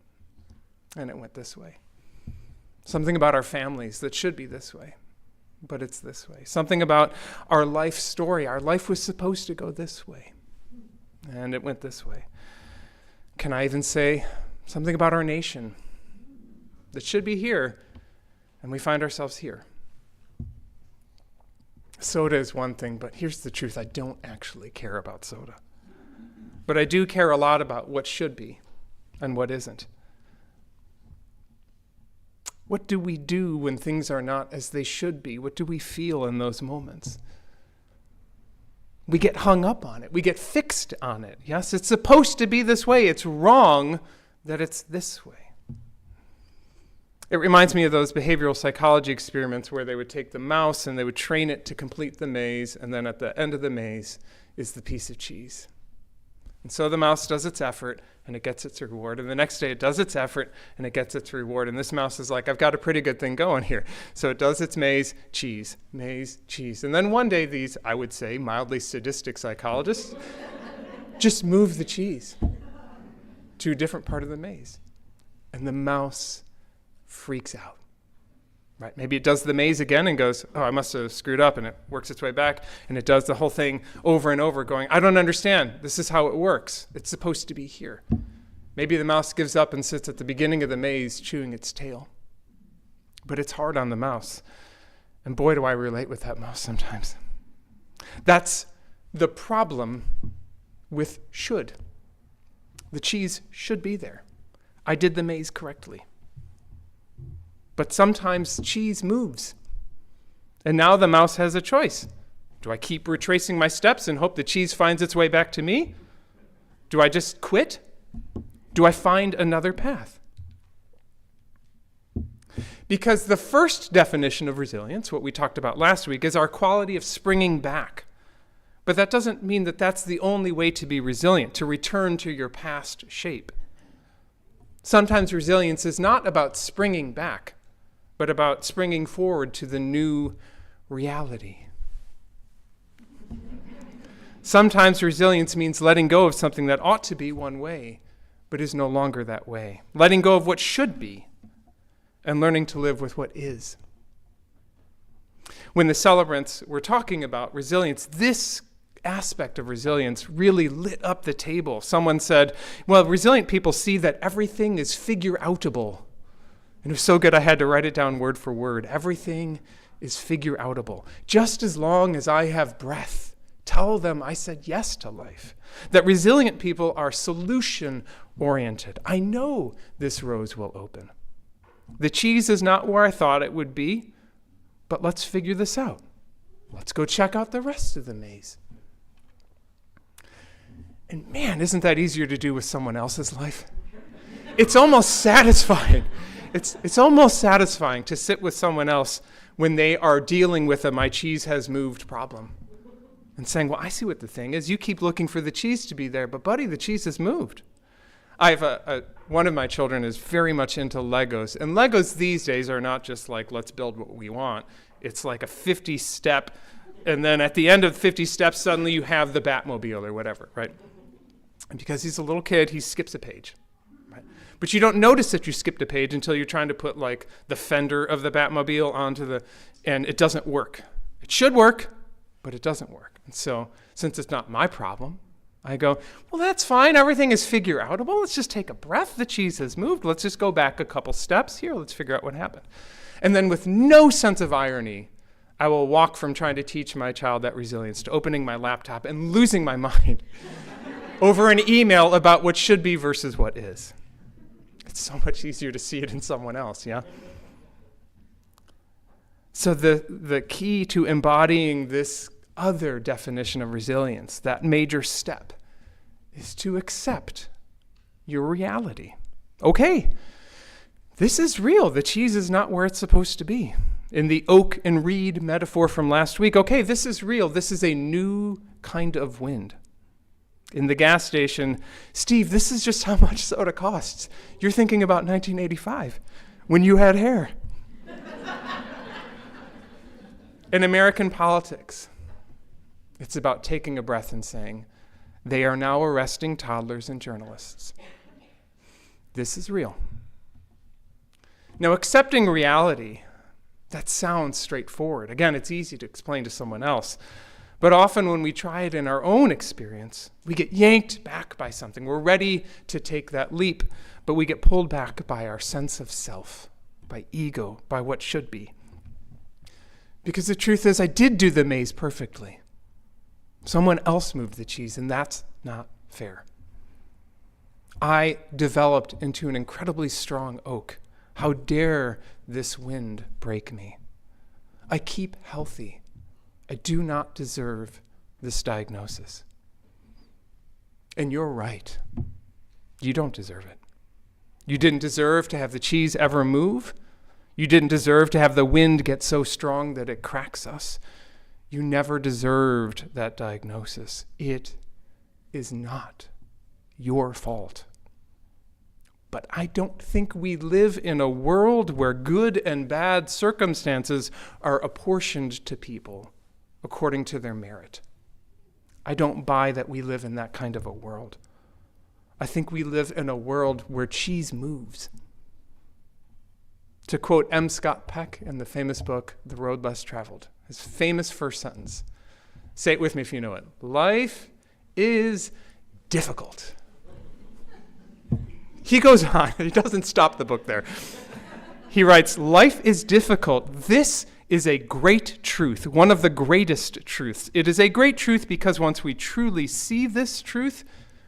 and it went this way. Something about our families that should be this way, but it's this way. Something about our life story. Our life was supposed to go this way, and it went this way. Can I even say something about our nation that should be here, and we find ourselves here? Soda is one thing, but here's the truth. I don't actually care about soda. But I do care a lot about what should be and what isn't. What do we do when things are not as they should be? What do we feel in those moments? We get hung up on it. We get fixed on it. Yes, it's supposed to be this way. It's wrong that it's this way. It reminds me of those behavioral psychology experiments where they would take the mouse and they would train it to complete the maze, and then at the end of the maze is the piece of cheese. And so the mouse does its effort, and it gets its reward. And the next day it does its effort, and it gets its reward. And this mouse is like, I've got a pretty good thing going here. So it does its maze, cheese, maze, cheese. And then one day these, I would say, mildly sadistic psychologists just move the cheese to a different part of the maze. And the mouse freaks out. Right? Maybe it does the maze again and goes, oh, I must have screwed up, and it works its way back, and it does the whole thing over and over going, I don't understand. This is how it works. It's supposed to be here. Maybe the mouse gives up and sits at the beginning of the maze chewing its tail. But it's hard on the mouse. And boy, do I relate with that mouse sometimes. That's the problem with should. The cheese should be there. I did the maze correctly. But sometimes cheese moves. And now the mouse has a choice. Do I keep retracing my steps and hope the cheese finds its way back to me? Do I just quit? Do I find another path? Because the first definition of resilience, what we talked about last week, is our quality of springing back. But that doesn't mean that that's the only way to be resilient, to return to your past shape. Sometimes resilience is not about springing back, but about springing forward to the new reality. Sometimes resilience means letting go of something that ought to be one way, but is no longer that way. Letting go of what should be and learning to live with what is. When the celebrants were talking about resilience, this aspect of resilience really lit up the table. Someone said, well, resilient people see that everything is figure-outable. And it was so good I had to write it down word for word. Everything is figure-outable. Just as long as I have breath, tell them I said yes to life. That resilient people are solution-oriented. I know this rose will open. The cheese is not where I thought it would be, but let's figure this out. Let's go check out the rest of the maze. And man, isn't that easier to do with someone else's life? It's almost satisfying. It's almost satisfying to sit with someone else when they are dealing with a my cheese has moved problem and saying, well, I see what the thing is. You keep looking for the cheese to be there, but buddy, the cheese has moved. I have one of my children is very much into Legos, and Legos these days are not just like, let's build what we want. It's like a 50-step, and then at the end of 50 steps, suddenly you have the Batmobile or whatever, right? And because he's a little kid, he skips a page. But you don't notice that you skipped a page until you're trying to put like the fender of the Batmobile onto and it doesn't work. It should work, but it doesn't work. And so since it's not my problem, I go, well, that's fine. Everything is figure-outable. Let's just take a breath. The cheese has moved. Let's just go back a couple steps here. Let's figure out what happened. And then with no sense of irony, I will walk from trying to teach my child that resilience to opening my laptop and losing my mind over an email about what should be versus what is. It's so much easier to see it in someone else, yeah? So the key to embodying this other definition of resilience, that major step, is to accept your reality. Okay, this is real. The cheese is not where it's supposed to be. In the oak and reed metaphor from last week, okay, this is real. This is a new kind of wind. In the gas station, Steve, this is just how much soda costs. You're thinking about 1985, when you had hair. In American politics, it's about taking a breath and saying, they are now arresting toddlers and journalists. This is real. Now, accepting reality, that sounds straightforward. Again, it's easy to explain to someone else. But often when we try it in our own experience, we get yanked back by something. We're ready to take that leap, but we get pulled back by our sense of self, by ego, by what should be. Because the truth is, I did do the maze perfectly. Someone else moved the cheese, and that's not fair. I developed into an incredibly strong oak. How dare this wind break me? I keep healthy. I do not deserve this diagnosis. And you're right. You don't deserve it. You didn't deserve to have the cheese ever move. You didn't deserve to have the wind get so strong that it cracks us. You never deserved that diagnosis. It is not your fault. But I don't think we live in a world where good and bad circumstances are apportioned to people according to their merit. I don't buy that we live in that kind of a world. I think we live in a world where cheese moves. To quote M. Scott Peck in the famous book, The Road Less Traveled, his famous first sentence. Say it with me if you know it. Life is difficult. He goes on, he doesn't stop the book there. He writes, life is difficult. This is a great truth, one of the greatest truths. It is a great truth because once we truly see this truth,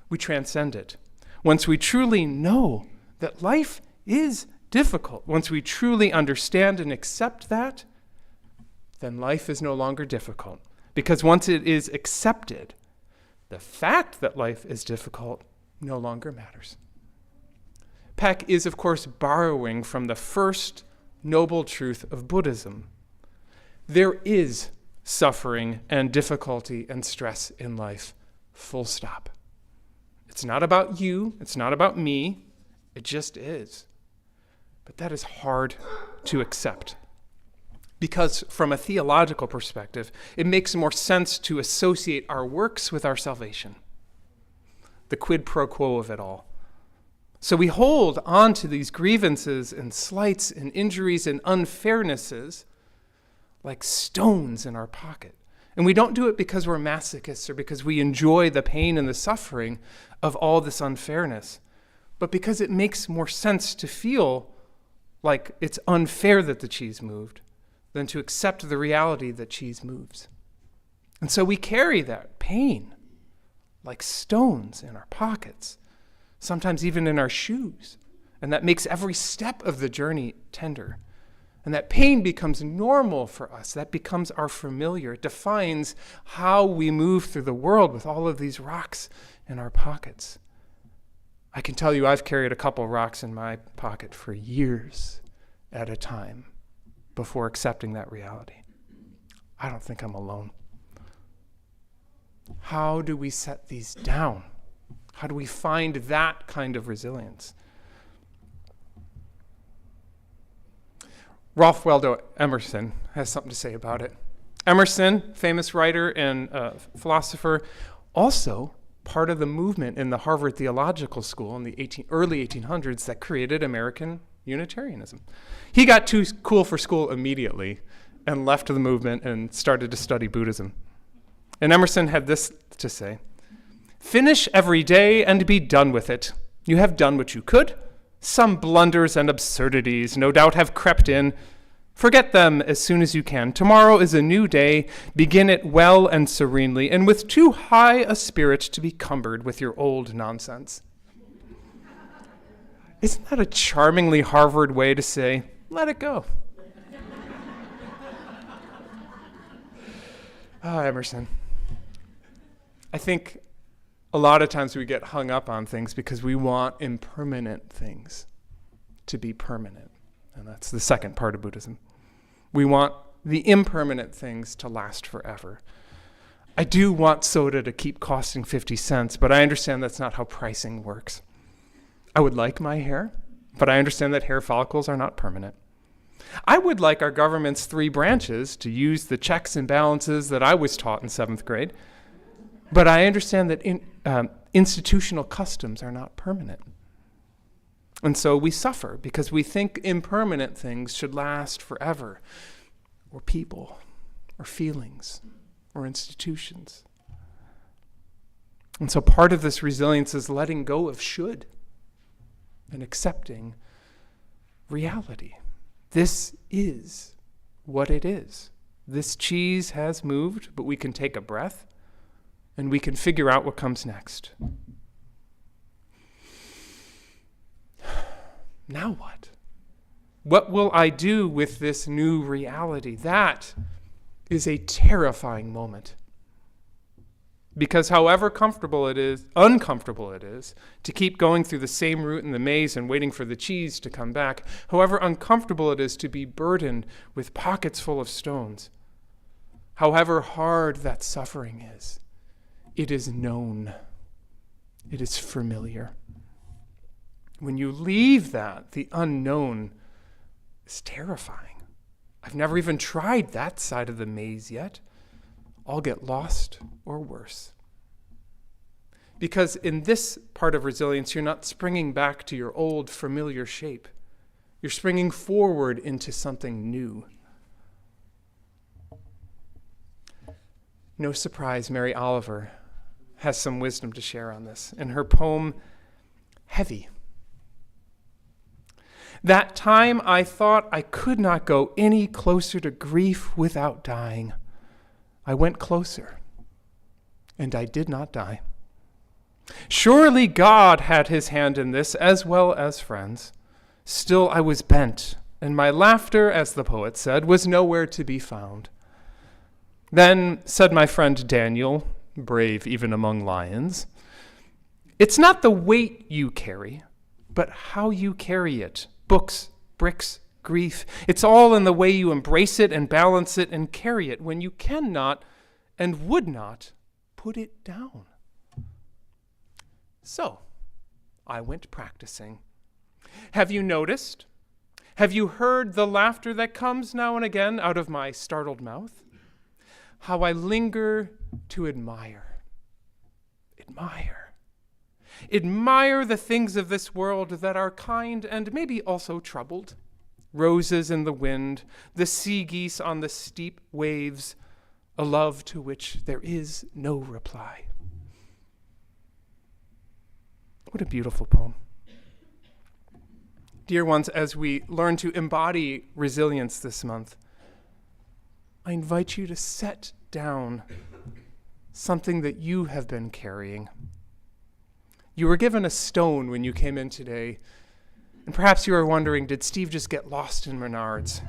we transcend it. Once we truly know that life is difficult, once we truly understand and accept that, then life is no longer difficult. Because once it is accepted, the fact that life is difficult no longer matters. Peck is, of course, borrowing from the first noble truth of Buddhism. There is suffering and difficulty and stress in life, full stop. It's not about you, it's not about me, it just is. But that is hard to accept. Because from a theological perspective, it makes more sense to associate our works with our salvation. The quid pro quo of it all. So we hold on to these grievances and slights and injuries and unfairnesses like stones in our pocket. And we don't do it because we're masochists or because we enjoy the pain and the suffering of all this unfairness, but because it makes more sense to feel like it's unfair that the cheese moved than to accept the reality that cheese moves. And so we carry that pain like stones in our pockets, sometimes even in our shoes. And that makes every step of the journey tender. And that pain becomes normal for us. That becomes our familiar. It defines how we move through the world with all of these rocks in our pockets. I can tell you I've carried a couple rocks in my pocket for years at a time before accepting that reality. I don't think I'm alone. How do we set these down? How do we find that kind of resilience? Ralph Waldo Emerson has something to say about it. Emerson, famous writer and philosopher, also part of the movement in the Harvard Theological School in the early 1800s that created American Unitarianism. He got too cool for school immediately and left the movement and started to study Buddhism. And Emerson had this to say, "Finish every day and be done with it. You have done what you could. Some blunders and absurdities no doubt have crept in. Forget them as soon as you can. Tomorrow is a new day. Begin it well and serenely, and with too high a spirit to be cumbered with your old nonsense." Isn't that a charmingly Harvard way to say, let it go? Emerson. I think a lot of times we get hung up on things because we want impermanent things to be permanent. And that's the second part of Buddhism. We want the impermanent things to last forever. I do want soda to keep costing 50 cents, but I understand that's not how pricing works. I would like my hair, but I understand that hair follicles are not permanent. I would like our government's 3 branches to use the checks and balances that I was taught in 7th grade, but I understand that institutional customs are not permanent. And so we suffer because we think impermanent things should last forever, or people, or feelings, or institutions. And so part of this resilience is letting go of should and accepting reality. This is what it is. This cheese has moved, but we can take a breath and we can figure out what comes next. Now what? What will I do with this new reality? That is a terrifying moment. Because however uncomfortable it is to keep going through the same route in the maze and waiting for the cheese to come back, however uncomfortable it is to be burdened with pockets full of stones, however hard that suffering is, it is known. It is familiar. When you leave that, the unknown is terrifying. I've never even tried that side of the maze yet. I'll get lost or worse. Because in this part of resilience, you're not springing back to your old familiar shape. You're springing forward into something new. No surprise, Mary Oliver has some wisdom to share on this in her poem, Heavy. That time I thought I could not go any closer to grief without dying. I went closer, and I did not die. Surely God had his hand in this, as well as friends. Still I was bent, and my laughter, as the poet said, was nowhere to be found. Then said my friend Daniel, brave even among lions, it's not the weight you carry, but how you carry it. Books, bricks, grief. It's all in the way you embrace it and balance it and carry it when you cannot and would not put it down. So, I went practicing. Have you noticed? Have you heard the laughter that comes now and again out of my startled mouth? How I linger to admire. Admire the things of this world that are kind and maybe also troubled. Roses in the wind, the sea geese on the steep waves, a love to which there is no reply. What a beautiful poem. Dear ones, as we learn to embody resilience this month, I invite you to set down something that you have been carrying. You were given a stone when you came in today, and perhaps you are wondering, did Steve just get lost in Menards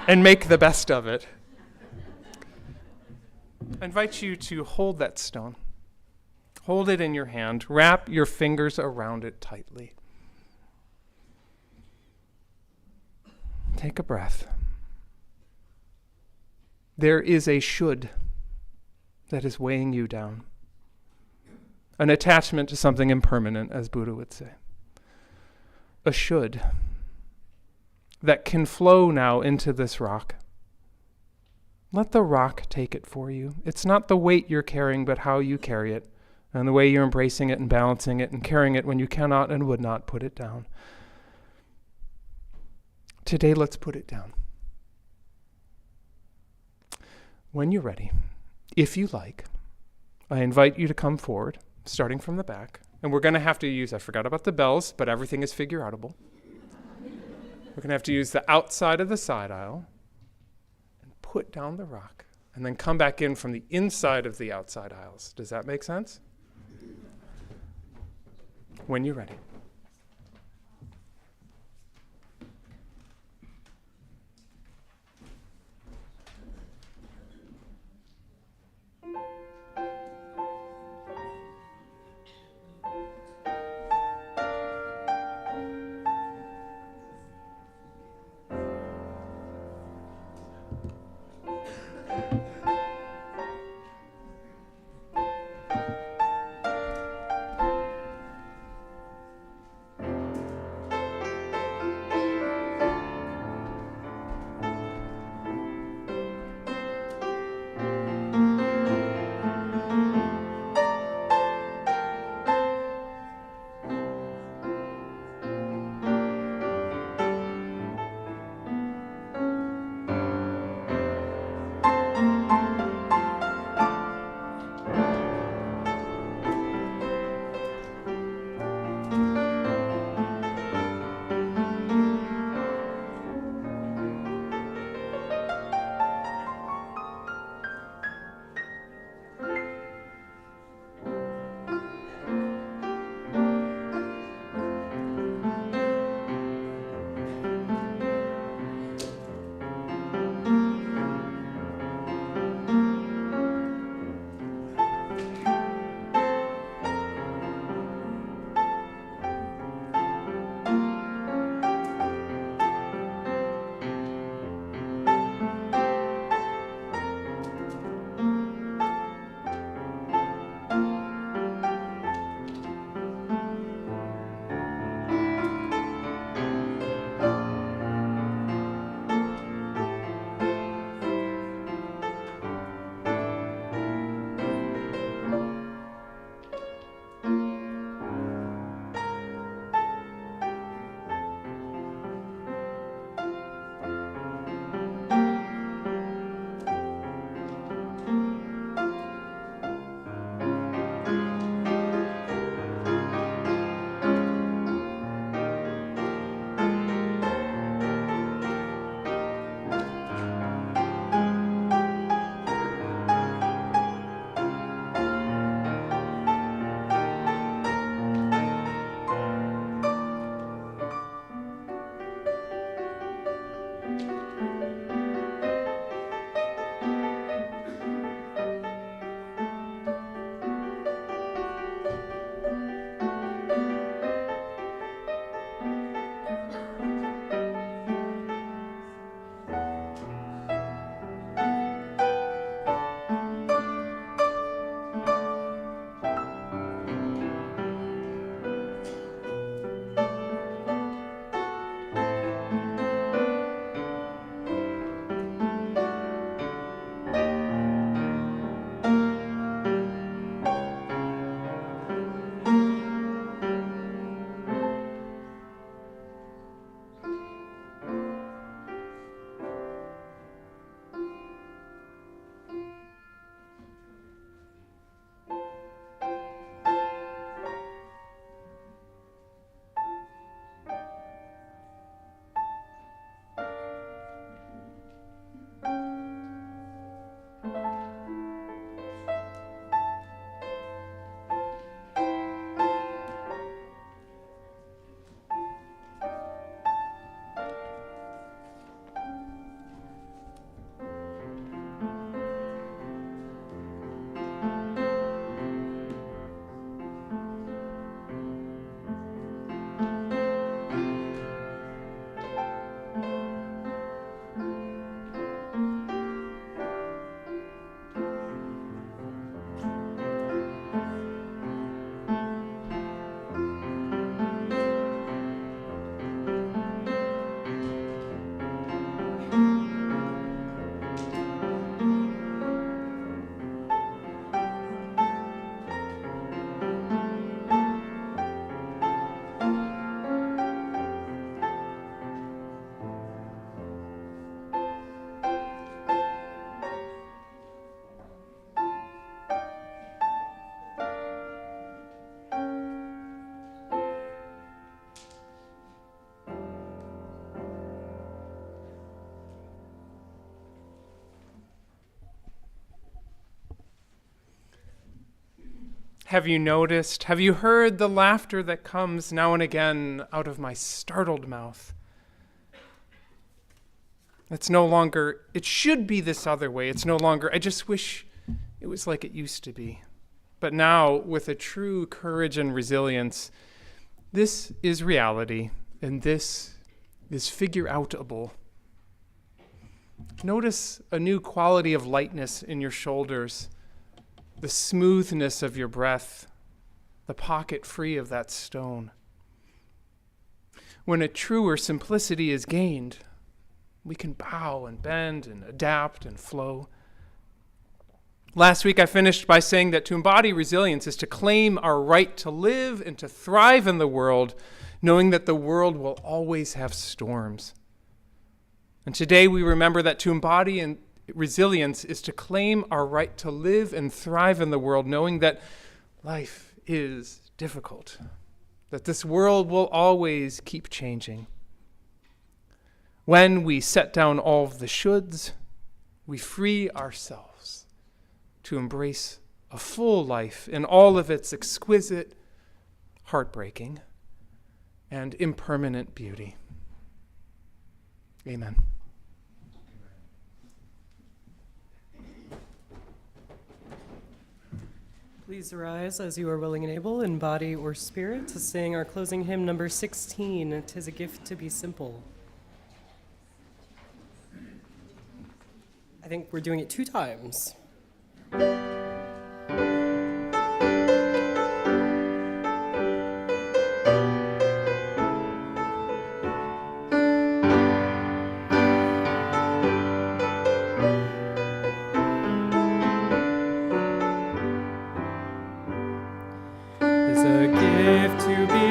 and make the best of it? I invite you to hold that stone. Hold it in your hand. Wrap your fingers around it tightly. Take a breath. There is a should that is weighing you down. An attachment to something impermanent, as Buddha would say. A should that can flow now into this rock. Let the rock take it for you. It's not the weight you're carrying, but how you carry it, and the way you're embracing it and balancing it and carrying it when you cannot and would not put it down. Today, let's put it down. When you're ready, if you like, I invite you to come forward, starting from the back. And we're going to have to use, I forgot about the bells, but everything is figure-outable. We're going to have to use the outside of the side aisle and put down the rock, and then come back in from the inside of the outside aisles. Does that make sense? When you're ready. Have you noticed, have you heard the laughter that comes now and again out of my startled mouth? It's no longer, it should be this other way. It's no longer, I just wish it was like it used to be. But now, with a true courage and resilience, this is reality, and this is figure-outable. Notice a new quality of lightness in your shoulders, the smoothness of your breath, the pocket free of that stone. When a truer simplicity is gained, we can bow and bend and adapt and flow. Last week I finished by saying that to embody resilience is to claim our right to live and to thrive in the world, knowing that the world will always have storms. And today we remember that to embody resilience is to claim our right to live and thrive in the world, knowing that life is difficult, that this world will always keep changing. When we set down all of the shoulds, we free ourselves to embrace a full life in all of its exquisite, heartbreaking, and impermanent beauty. Amen. Please arise as you are willing and able in body or spirit to sing our closing hymn number 16, "'Tis a Gift to Be Simple." I think we're doing it 2 times.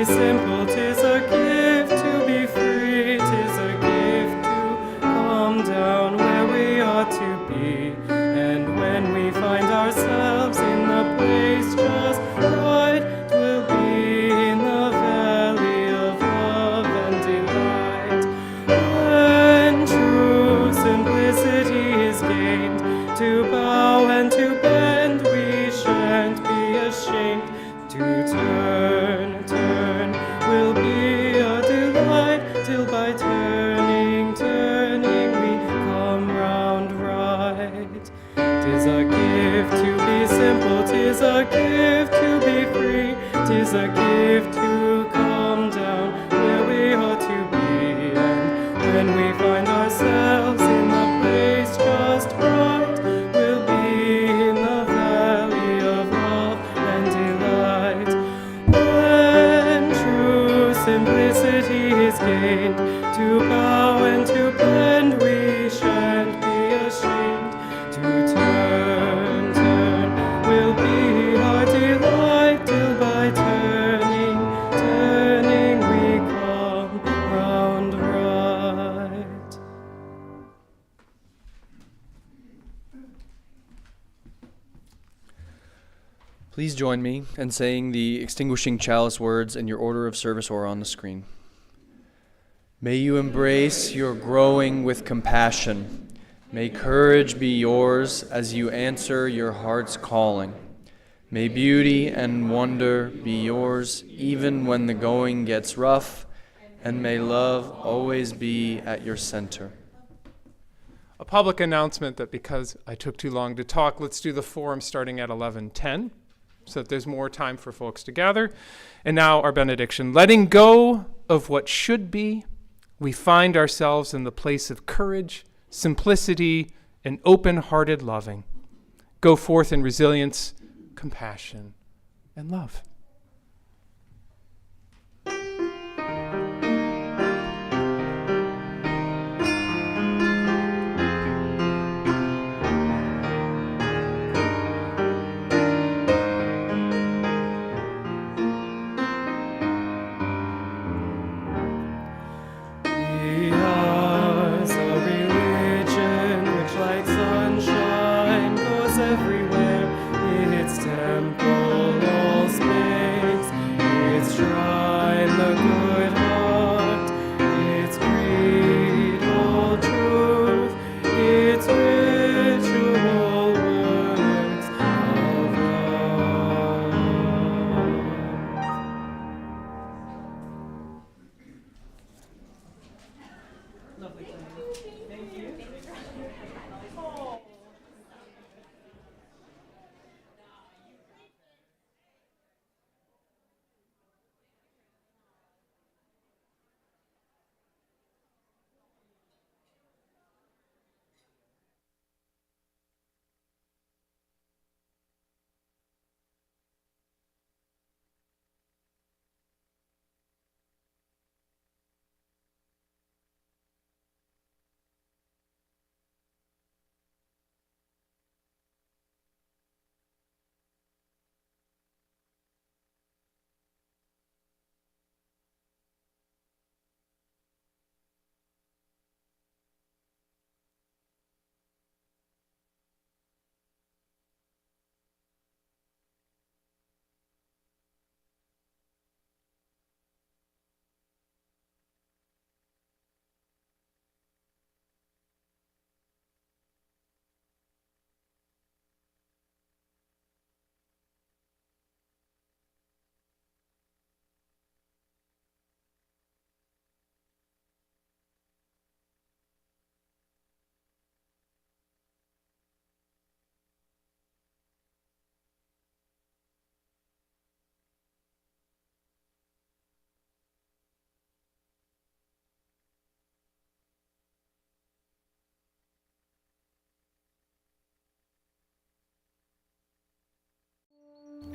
Simple, 'tis a gift to be free, 'tis a gift to calm down where we ought to be. And when we find ourselves in the place just right, 'twill be in the valley of love and delight. When true simplicity is gained, to bow and to bend, we shan't be ashamed to turn will be a delight, till by turning we come round right. 'Tis a gift to be simple, 'tis a gift to be free, 'tis a gift to come down where we ought to be. And when we find ourselves in the place just right, we'll be in the valley of love and delight. Simplicity is gained, to bow and to bend, we shan't be ashamed to turn will be our delight, till by turning we come round right. Please join me in saying the extinguishing chalice words in your order of service or on the screen. May you embrace your growing with compassion. May courage be yours as you answer your heart's calling. May beauty and wonder be yours even when the going gets rough, and may love always be at your center. A public announcement that because I took too long to talk, let's do the forum starting at 11:10. So that there's more time for folks to gather. And now our benediction. Letting go of what should be, we find ourselves in the place of courage, simplicity, and open-hearted loving. Go forth in resilience, compassion, and love. Everywhere, its temple all space.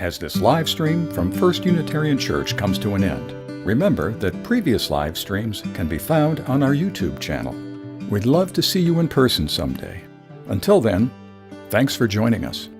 As this live stream from First Unitarian Church comes to an end, remember that previous live streams can be found on our YouTube channel. We'd love to see you in person someday. Until then, thanks for joining us.